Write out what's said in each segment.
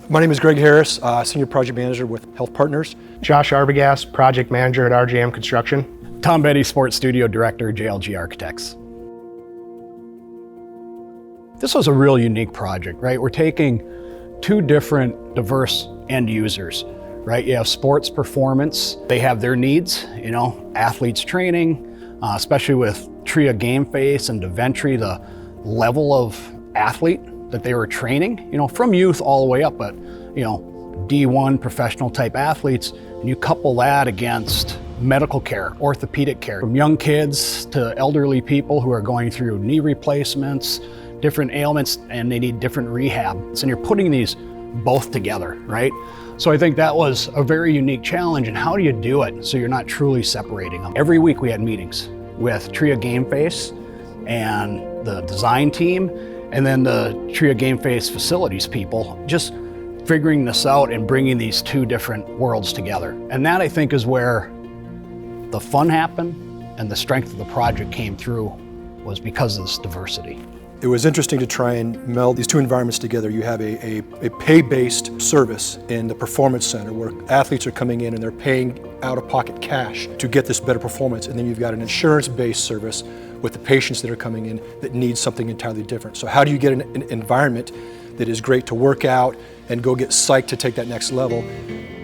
My name is Greg Harris, Senior Project Manager with Health Partners. Josh Arbogast, Project Manager at RJM Construction. Tom Betti, Sports Studio Director, JLG Architects. This was a real unique project, right? We're taking two different diverse end users, right? You have sports performance, they have their needs, athletes training, especially with TRIA GameFace and DaVinci, the level of athlete that they were training, from youth all the way up, but D1 professional type athletes, and you couple that against medical care, orthopedic care, from young kids to elderly people who are going through knee replacements, different ailments, and they need different rehab. And you're putting these both together, right? So I think that was a very unique challenge, and how do you do it so you're not truly separating them? Every week we had meetings with TRIA GameFace and the design team, and then the TRIA GameFace facilities people, just figuring this out and bringing these two different worlds together. And that, I think, is where the fun happened and the strength of the project came through, was because of this diversity. It was interesting to try and meld these two environments together. You have a pay-based service in the Performance Center where athletes are coming in and they're paying out-of-pocket cash to get this better performance. And then you've got an insurance-based service with the patients that are coming in that need something entirely different. So how do you get an environment that is great to work out and go get psyched to take that next level,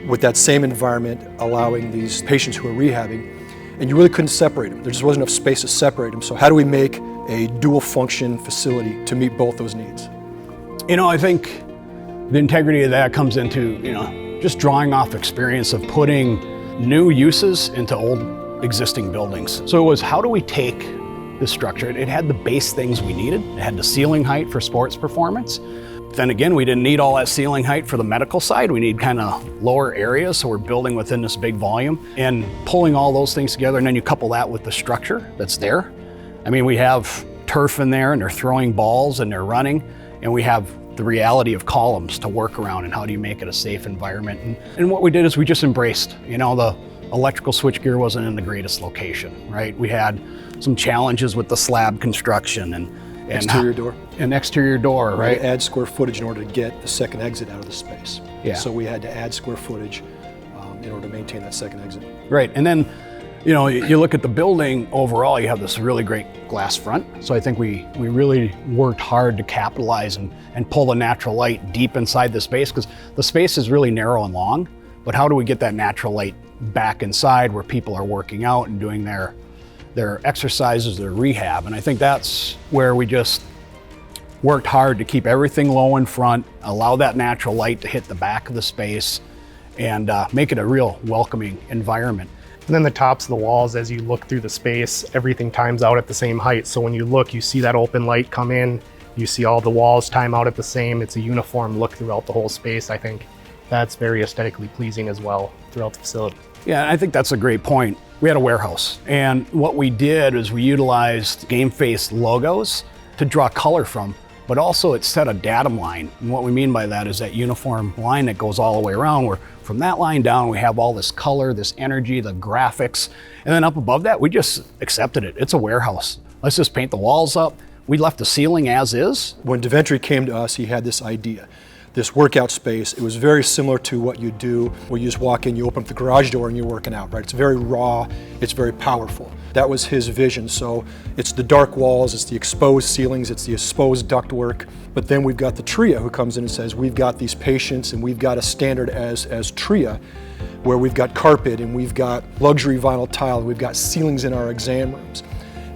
with that same environment allowing these patients who are rehabbing? And you really couldn't separate them. There just wasn't enough space to separate them. So how do we make a dual function facility to meet both those needs? I think the integrity of that comes into, just drawing off experience of putting new uses into old existing buildings. So it was, how do we take this structure? It had the base things we needed. It had the ceiling height for sports performance. Then again, we didn't need all that ceiling height for the medical side. We need kind of lower areas, so we're building within this big volume and pulling all those things together, and then you couple that with the structure that's there. I mean, we have turf in there and they're throwing balls and they're running, and we have the reality of columns to work around, and how do you make it a safe environment. And what we did is we just embraced, the electrical switchgear wasn't in the greatest location, right? We had some challenges with the slab construction and exterior door. An exterior door, right? Add square footage in order to get the second exit out of the space. Yeah. So we had to add square footage in order to maintain that second exit. Right, and then, you look at the building overall, you have this really great glass front. So I think we really worked hard to capitalize and pull the natural light deep inside the space, because the space is really narrow and long, but how do we get that natural light back inside where people are working out and doing their exercises, their rehab? And I think that's where we just worked hard to keep everything low in front, allow that natural light to hit the back of the space, and make it a real welcoming environment. And then the tops of the walls, as you look through the space, everything times out at the same height. So when you look, you see that open light come in, you see all the walls time out at the same. It's a uniform look throughout the whole space. I think that's very aesthetically pleasing as well throughout the facility. Yeah, I think that's a great point. We had a warehouse, and what we did is we utilized GameFace logos to draw color from, but also it set a datum line. And what we mean by that is that uniform line that goes all the way around, where from that line down, we have all this color, this energy, the graphics, and then up above that, we just accepted it. It's a warehouse. Let's just paint the walls up. We left the ceiling as is. When DaVinci came to us, he had this idea, this workout space. It was very similar to what you do where you just walk in, you open up the garage door and you're working out, right? It's very raw, it's very powerful. That was his vision. So it's the dark walls, it's the exposed ceilings, it's the exposed ductwork. But then we've got the TRIA who comes in and says, we've got these patients and we've got a standard as TRIA where we've got carpet and we've got luxury vinyl tile, and we've got ceilings in our exam rooms.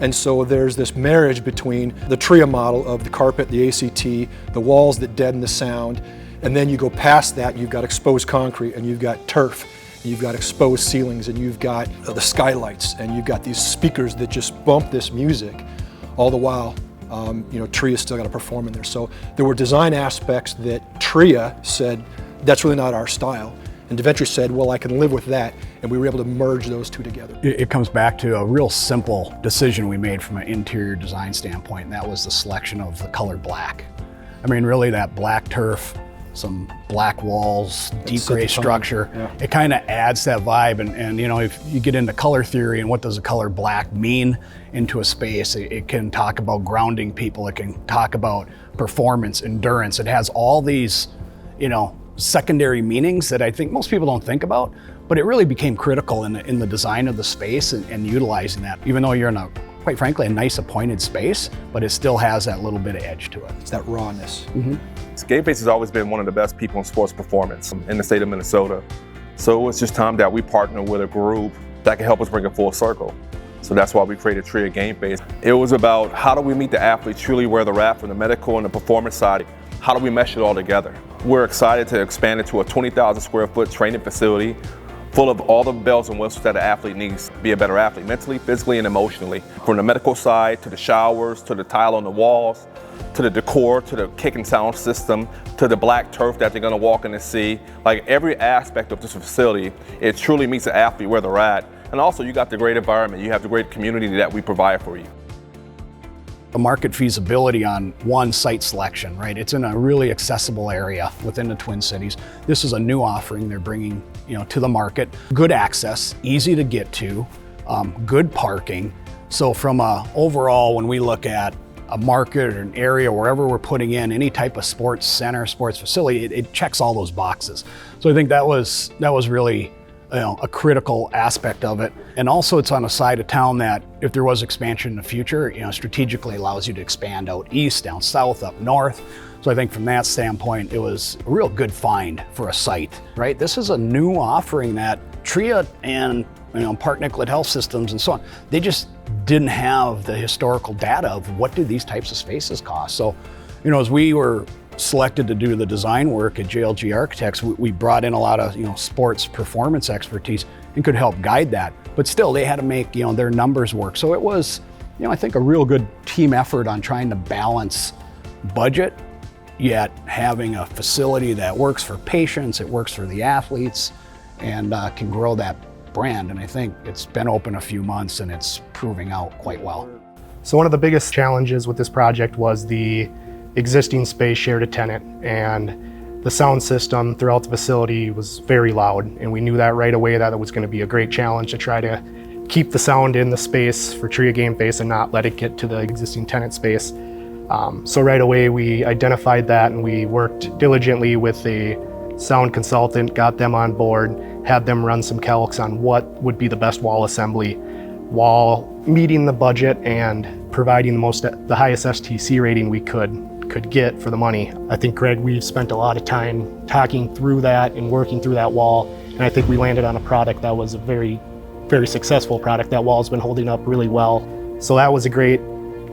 And so there's this marriage between the TRIA model of the carpet, the ACT, the walls that deaden the sound, and then you go past that, you've got exposed concrete, and you've got turf, and you've got exposed ceilings, and you've got the skylights, and you've got these speakers that just bump this music, all the while, TRIA's still got to perform in there. So there were design aspects that TRIA said, that's really not our style. And DaVinci said, well, I can live with that. And we were able to merge those two together. It comes back to a real simple decision we made from an interior design standpoint, and that was the selection of the color black. I mean, really that black turf, some black walls, deep gray structure, yeah. It kind of adds that vibe. And if you get into color theory and what does the color black mean into a space, it can talk about grounding people, it can talk about performance, endurance. It has all these, secondary meanings that I think most people don't think about, but it really became critical in the design of the space and utilizing that, even though you're in a, quite frankly, a nice appointed space, but it still has that little bit of edge to it. It's that rawness. GameFace has always been one of the best people in sports performance in the state of Minnesota. So it was just time that we partner with a group that can help us bring it full circle. So that's why we created TRIA GameFace. It was about how do we meet the athletes truly where they're at from the medical and the performance side. How do we mesh it all together? We're excited to expand it to a 20,000 square foot training facility full of all the bells and whistles that an athlete needs to be a better athlete, mentally, physically, and emotionally. From the medical side, to the showers, to the tile on the walls, to the decor, to the kick and sound system, to the black turf that they're gonna walk in and see. Like every aspect of this facility, it truly meets the athlete where they're at. And also you got the great environment, you have the great community that we provide for you. The market feasibility on one site selection, right? It's in a really accessible area within the Twin Cities. This is a new offering they're bringing, to the market. Good access, easy to get to, good parking. So from overall, when we look at a market or an area, wherever we're putting in any type of sports center, sports facility, it checks all those boxes. So I think that was really a critical aspect of it. And also it's on a side of town that if there was expansion in the future, strategically allows you to expand out east, down south, up north. So I think from that standpoint, it was a real good find for a site, right? This is a new offering that TRIA and Park Nicollet Health Systems and so on, they just didn't have the historical data of what do these types of spaces cost. So, as we were selected to do the design work at JLG Architects, we brought in a lot of sports performance expertise and could help guide that. But still, they had to make their numbers work. So it was, I think a real good team effort on trying to balance budget, yet having a facility that works for patients, it works for the athletes, and can grow that brand. And I think it's been open a few months and it's proving out quite well. So one of the biggest challenges with this project was the existing space shared a tenant, and the sound system throughout the facility was very loud, and we knew that right away that it was going to be a great challenge to try to keep the sound in the space for TRIA GameFace and not let it get to the existing tenant space. So right away we identified that, and we worked diligently with a sound consultant, got them on board, had them run some calcs on what would be the best wall assembly while meeting the budget and providing the highest STC rating we could get for the money. I think, Greg, we've spent a lot of time talking through that and working through that wall, and I think we landed on a product that was a very, very successful product. That wall's been holding up really well. So that was a great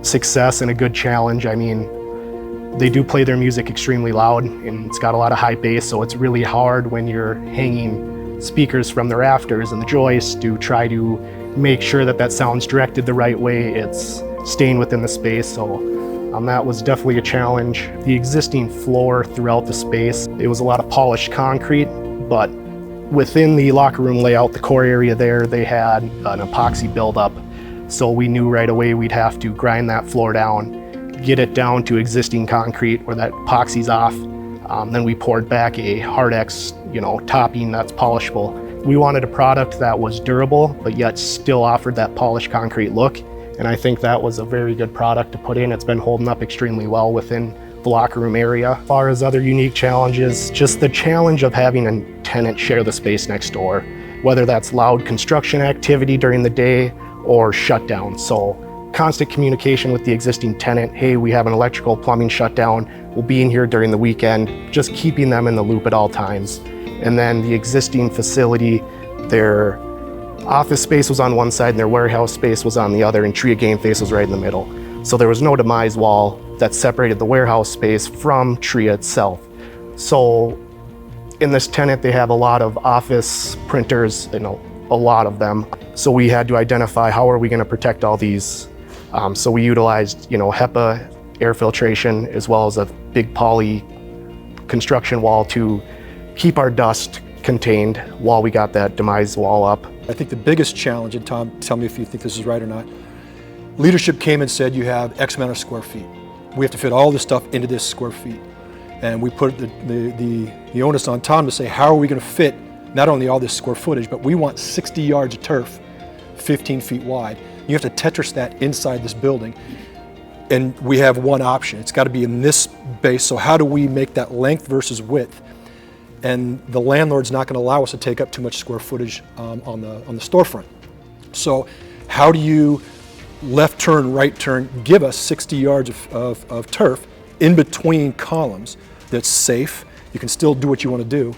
success and a good challenge. I mean, they do play their music extremely loud, and it's got a lot of high bass, so it's really hard when you're hanging speakers from the rafters and the joists to try to make sure that sound's directed the right way, it's staying within the space. So that was definitely a challenge. The existing floor throughout the space, it was a lot of polished concrete, but within the locker room layout, the core area there, they had an epoxy buildup. So we knew right away we'd have to grind that floor down, get it down to existing concrete where that epoxy's off. Then we poured back a Hard-X, topping that's polishable. We wanted a product that was durable, but yet still offered that polished concrete look. And I think that was a very good product to put in. It's been holding up extremely well within the locker room area. As far as other unique challenges, just the challenge of having a tenant share the space next door, whether that's loud construction activity during the day or shutdown. So constant communication with the existing tenant. Hey, we have an electrical plumbing shutdown. We'll be in here during the weekend, just keeping them in the loop at all times. And then the existing facility, their office space was on one side and their warehouse space was on the other, and TRIA GameFace was right in the middle. So there was no demise wall that separated the warehouse space from TRIA itself. So in this tenant, they have a lot of office printers, a lot of them. So we had to identify how are we going to protect all these. So we utilized, HEPA air filtration as well as a big poly construction wall to keep our dust contained while we got that demise wall up. I think the biggest challenge, and Tom, tell me if you think this is right or not, leadership came and said you have X amount of square feet. We have to fit all this stuff into this square feet. And we put the onus on Tom to say, how are we going to fit not only all this square footage, but we want 60 yards of turf, 15 feet wide. You have to Tetris that inside this building. And we have one option. It's got to be in this base. So how do we make that length versus width? and the landlord's not going to allow us to take up too much square footage on the storefront. So how do you left turn, right turn, give us 60 yards of turf in between columns that's safe, you can still do what you want to do,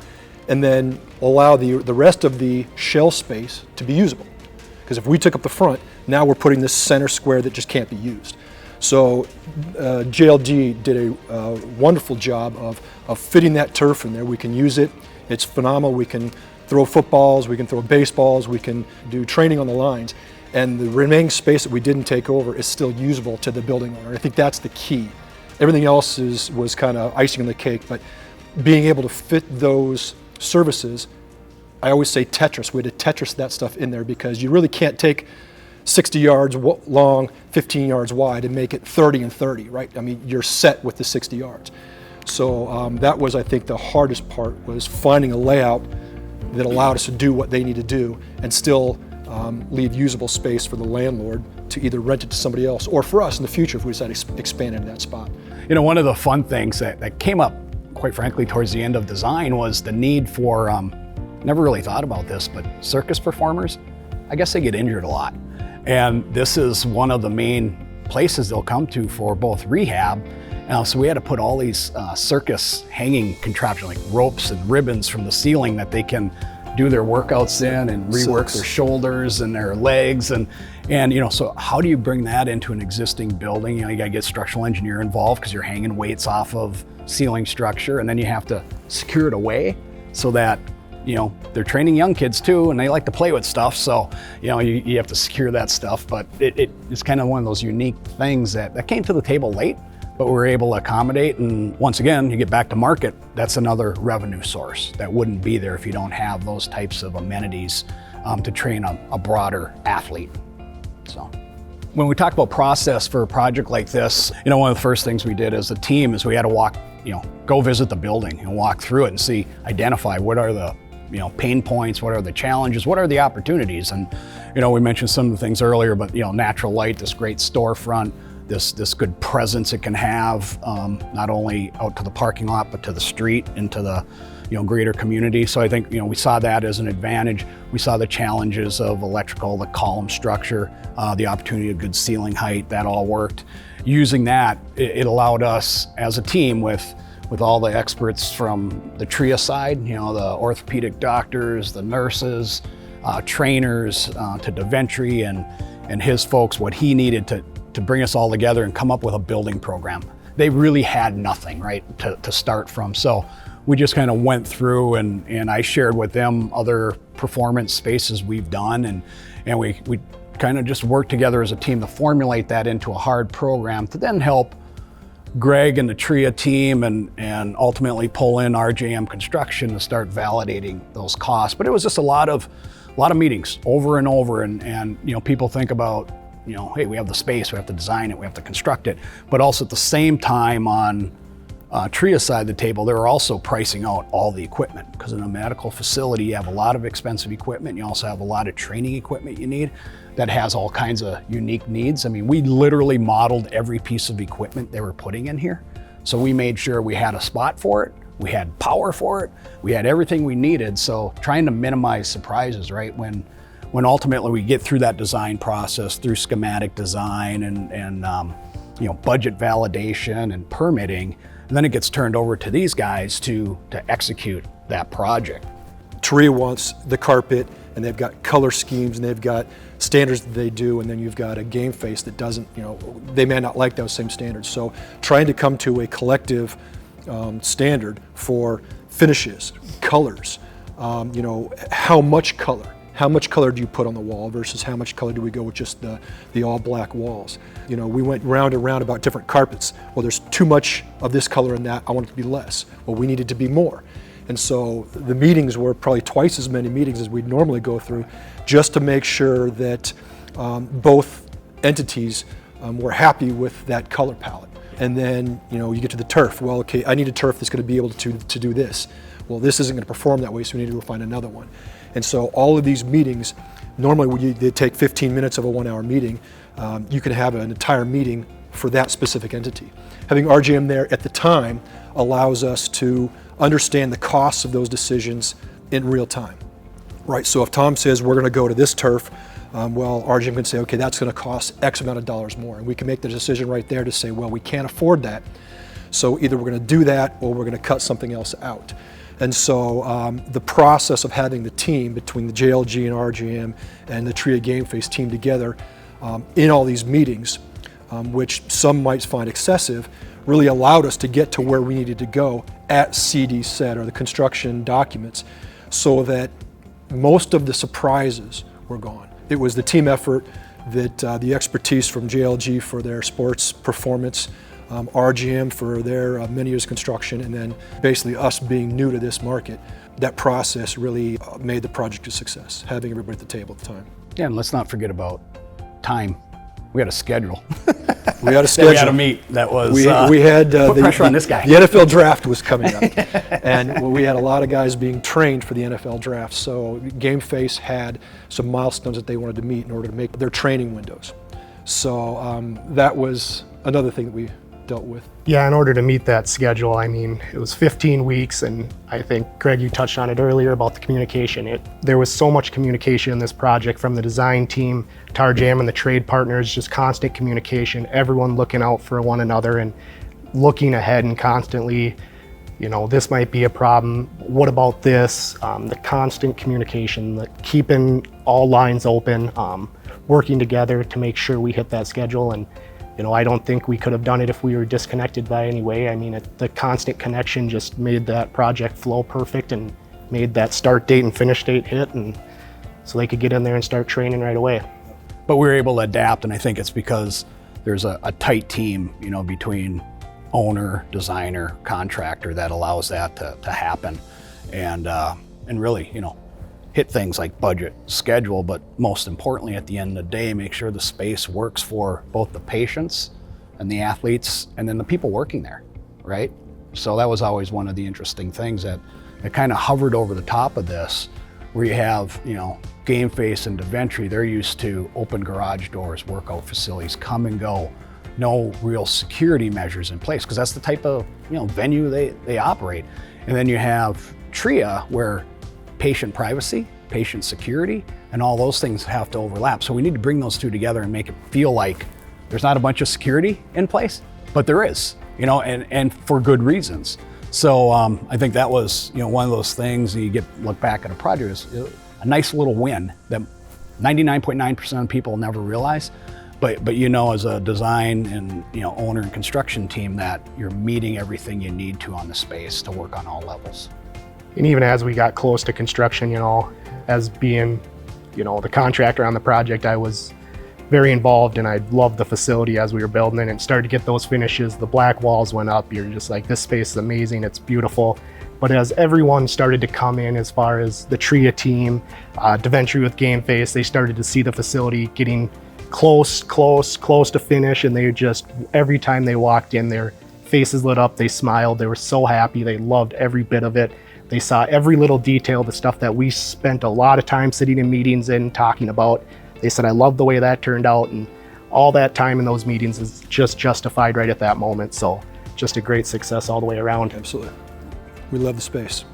and then allow the rest of the shell space to be usable? Because if we took up the front, now we're putting this center square that just can't be used. So JLG did a wonderful job of fitting that turf in there. We can use it. It's phenomenal. We can throw footballs, we can throw baseballs, we can do training on the lines. And the remaining space that we didn't take over is still usable to the building owner. I think that's the key. Everything else was kind of icing on the cake, but being able to fit those services, I always say Tetris. We had to Tetris that stuff in there, because you really can't take 60 yards long, 15 yards wide and make it 30 and 30, right? I mean, you're set with the 60 yards. So that was, I think, the hardest part, was finding a layout that allowed us to do what they need to do and still leave usable space for the landlord to either rent it to somebody else, or for us in the future if we decide to expand into that spot. You know, one of the fun things that came up, quite frankly, towards the end of design was the need for, never really thought about this, but circus performers, I guess they get injured a lot. And this is one of the main places they'll come to for both rehab. So we had to put all these circus hanging contraptions, like ropes and ribbons from the ceiling, that they can do their workouts in and rework their shoulders and their legs. And you know, so how do you bring that into an existing building? You know, you gotta get structural engineer involved, because you're hanging weights off of ceiling structure, and then you have to secure it away so that, you know, they're training young kids too, and they like to play with stuff. So, you know, you have to secure that stuff. But it's kind of one of those unique things that came to the table late, but we're able to accommodate. And once again, you get back to market, that's another revenue source that wouldn't be there if you don't have those types of amenities to train a broader athlete. So when we talk about process for a project like this, you know, one of the first things we did as a team is we had to walk, you know, go visit the building and walk through it and see, identify what are the, you know, pain points, what are the challenges, what are the opportunities. And, you know, we mentioned some of the things earlier, but, you know, natural light, this great storefront, this good presence it can have, not only out to the parking lot, but to the street, into the, you know, greater community. So I think, you know, we saw that as an advantage. We saw the challenges of electrical, the column structure, the opportunity of good ceiling height, that all worked. Using that, it allowed us as a team with all the experts from the TRIA side, you know, the orthopedic doctors, the nurses, trainers, to Deventry and his folks, what he needed to bring us all together and come up with a building program. They really had nothing, right, to start from. So we just kind of went through, and I shared with them other performance spaces we've done, and we kind of just worked together as a team to formulate that into a hard program to then help Greg and the TRIA team and ultimately pull in RJM Construction to start validating those costs. But it was just a lot of meetings over and over, and you know, people think about, you know, hey, we have the space, we have to design it, we have to construct it, but also at the same time on TRIA side of the table, they were also pricing out all the equipment, because in a medical facility you have a lot of expensive equipment, you also have a lot of training equipment you need that has all kinds of unique needs. I mean, we literally modeled every piece of equipment they were putting in here. So we made sure we had a spot for it, we had power for it, we had everything we needed. So trying to minimize surprises, right? When ultimately we get through that design process, through schematic design and you know, budget validation and permitting, and then it gets turned over to these guys to execute that project. TRIA wants the carpet, and they've got color schemes, and they've got standards that they do, and then you've got a GameFace that doesn't, you know, they may not like those same standards. So trying to come to a collective standard for finishes, colors, you know, how much color do you put on the wall versus how much color do we go with just the all black walls? You know, we went round and round about different carpets. Well, there's too much of this color in that, I want it to be less. Well, we needed to be more. And so the meetings were probably twice as many meetings as we'd normally go through, just to make sure that both entities were happy with that color palette. And then, you know, you get to the turf. Well, okay, I need a turf that's going to be able to do this. Well, this isn't going to perform that way, so we need to go find another one. And so all of these meetings, normally they take 15 minutes of a 1 hour meeting. You can have an entire meeting for that specific entity. Having RGM there at the time allows us to understand the costs of those decisions in real time, right? So if Tom says we're going to go to this turf, well, RGM can say, okay, that's going to cost X amount of dollars more. And we can make the decision right there to say, well, we can't afford that. So either we're going to do that or we're going to cut something else out. And so the process of having the team between the JLG and RGM and the TRIA GameFace team together in all these meetings, which some might find excessive, really allowed us to get to where we needed to go at CD set, or the construction documents, so that most of the surprises were gone. It was the team effort, that the expertise from JLG for their sports performance, RGM for their many years construction, and then basically us being new to this market. That process really made the project a success, having everybody at the table at the time. Yeah, and let's not forget about time. We had a schedule. We had a schedule. We had a meet. That was we had put pressure on this guy. The NFL draft was coming up, and we had a lot of guys being trained for the NFL draft. So GameFace had some milestones that they wanted to meet in order to make their training windows. So that was another thing that we dealt with. Yeah, in order to meet that schedule, I mean, it was 15 weeks, and I think, Greg, you touched on it earlier about the communication. There was so much communication in this project, from the design team to RGM and the trade partners, just constant communication, everyone looking out for one another and looking ahead and constantly, you know, this might be a problem, what about this? The constant communication, keeping all lines open, working together to make sure we hit that schedule. And you know, I don't think we could have done it if we were disconnected by any way. I mean, the constant connection just made that project flow perfect and made that start date and finish date hit, and so they could get in there and start training right away. But we were able to adapt, and I think it's because there's a tight team, you know, between owner, designer, contractor, that allows that to happen, and really, you know, hit things like budget, schedule, but most importantly, at the end of the day, make sure the space works for both the patients and the athletes, and then the people working there, right? So that was always one of the interesting things, that it kind of hovered over the top of this, where you have, you know, GameFace and DaVinci, they're used to open garage doors, workout facilities, come and go, no real security measures in place, because that's the type of, you know, venue they operate. And then you have TRIA, where patient privacy, patient security, and all those things have to overlap. So we need to bring those two together and make it feel like there's not a bunch of security in place, but there is, you know, and for good reasons. So I think that was, you know, one of those things, you look back at a project, is a nice little win that 99.9% of people never realize. But you know, as a design and, you know, owner and construction team, that you're meeting everything you need to on the space to work on all levels. And even as we got close to construction, you know, as being, you know, the contractor on the project, I was very involved, and I loved the facility as we were building it and started to get those finishes. The black walls went up. You're just like, this space is amazing, it's beautiful. But as everyone started to come in, as far as the TRIA team, DaVinci with GameFace, they started to see the facility getting close to finish, and they just, every time they walked in, their faces lit up, they smiled, they were so happy, they loved every bit of it. They saw every little detail, the stuff that we spent a lot of time sitting in meetings and talking about. They said, I love the way that turned out, and all that time in those meetings is just justified right at that moment. So just a great success all the way around. Absolutely. We love the space.